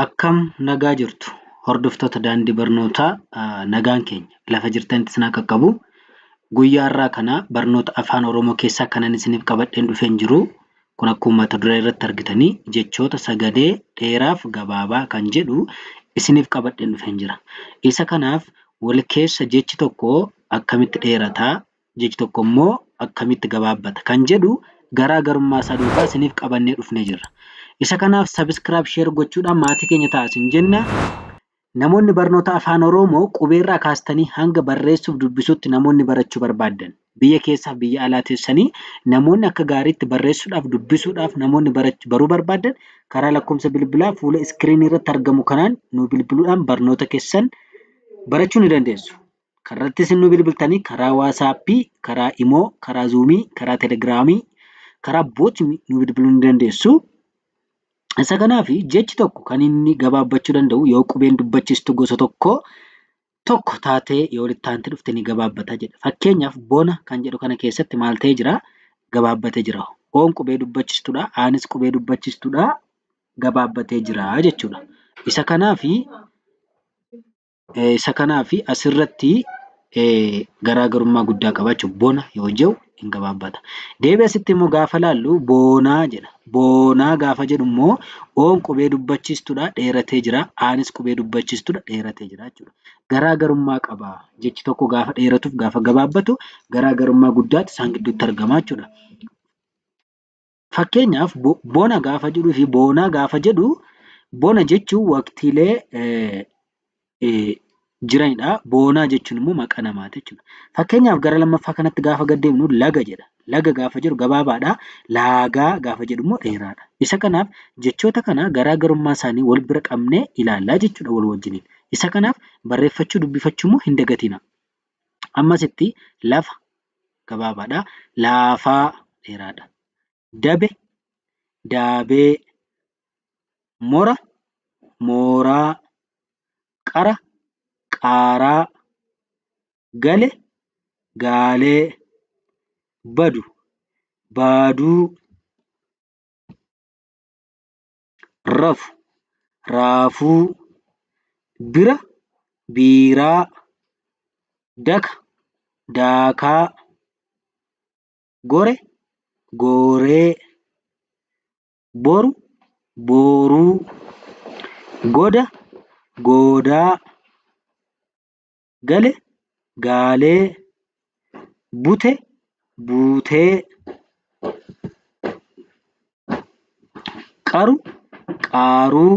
Akkam nagaa jirtu hordoftoota daandii barnootaa nagaan keenya lafa jirtanitti isin haa qaqqabu. Guyyaa har'aa kana barnoota afaan Oromoo keessaa kanan isiniif qabadheen dhufeen jiru. Kun akkuma mata duree irratti argitanii jechoota sagalee dheeraaf gabaabaa kan jedhu isiniif qabadheen dhufeen jira. Isa kanaaf wal keessa jechi tokko akkamitti dheerataa, jechi tokko immoo akkamitti gabaabbata kan jedhu garaagarummaa isaa duukaa isiniif qabannee dhufnee jirra. Isa kanaaf subscribe share gochuudhaan maatii keenya ta'a isin jenna. Namoonni barnoota afaan Oromoo qubeerraa kaastanii hanga barreessuuf dubbisuutti namoonni barachuu barbaaddan biyya keessaaf biyya alaa teessanii namoonni akka gaariitti barreessuudhaaf dubbisuudhaaf namoonni baruu barbaaddan karaa lakkoofsa bilbilaa fuula iskiriinii irratti argamu kanaan nu bilbiluudhaan barnoota keessan barachuu ni dandeessu. Karratti isin nu bilbiltanii karaa waasaappii, karaa imoo, karaa zuumii, karaa telegiraamii, karaa bootni nu bilbiluu ni dandeessu. Isa kanaaf jechi tokko kan inni gabaabbachuu danda'u yoo qubeen dubbachiistu gosa tokko taatee yoo walitti aantee dhufte ni gabaabbata jedha. Fakkeenyaaf bona kan jedhu kana keessatti maal ta'ee jira? Gabaabbatee jira. Oon qubee dubbachiistuudha, aanis qubee dubbachiistuudha, gabaabbatee jira jechuudha. Isa kanaaf asirratti garaagarummaa guddaa qaba jechuudha. Bona yoo jiru hin gabaabbata. Deebii asitti immoo gaafa laallu boonaa jedha. Boonaa gaafa jedhu immoo oon qubee dubbachiistuudha dheeratee jira. Aanis qubee dubbachiistuudha dheeratee jira jechuudha. Garaagarummaa qaba. Jechi tokko gaafa dheeratuuf gaafa gabaabbatu garaagarummaa guddaatu isaan gidduutti argama jechuudha. Fakkeenyaaf bona gaafa jedhuu fi boonaa gaafa jedhu bona jechuun waqtiilee jiranidha. Boonaa jechuun immoo maqaa namaati jechuudha. Fakkeenyaaf gara lammaffaa kanatti gaafa gad deemnu laga jedha. Laga gaafa jedhu gabaabaadha. Laagaa gaafa jedhu immoo dheeraadha. Isa kanaaf jechoota kana garaagarummaa isaanii wal bira qabnee ilaallaa jechuudha wal wajjiniin. Isa kanaaf barreeffachuu dubbifachuu immoo hin dagatina. Ammasitti lafa gabaabaadha. Laafaa dheeraadha. Dabe, daabee, mora, mooraa, qara, qaaraa, gale, gaalee, badu, baaduu, rafu, raafuu, bira, biiraa, daka, daakaa, gore, gooree, boru, booruu, goda, goodaa, gale, gaalee, bute, buutee, qaru, qaaruu,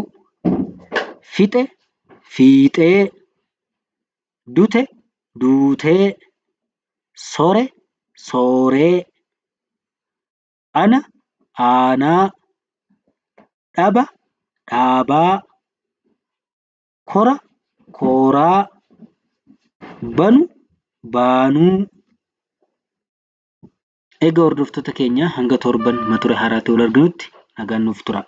fixe, fiixee, dute, duutee, sore, sooree, ana, aanaa, dhaba, dhaabaa, kora, kooraa, banu, baanuu. Egaa hordoftoota keenya hanga torban mata duree haaraatti wal arginutti nagaan nuuf tura.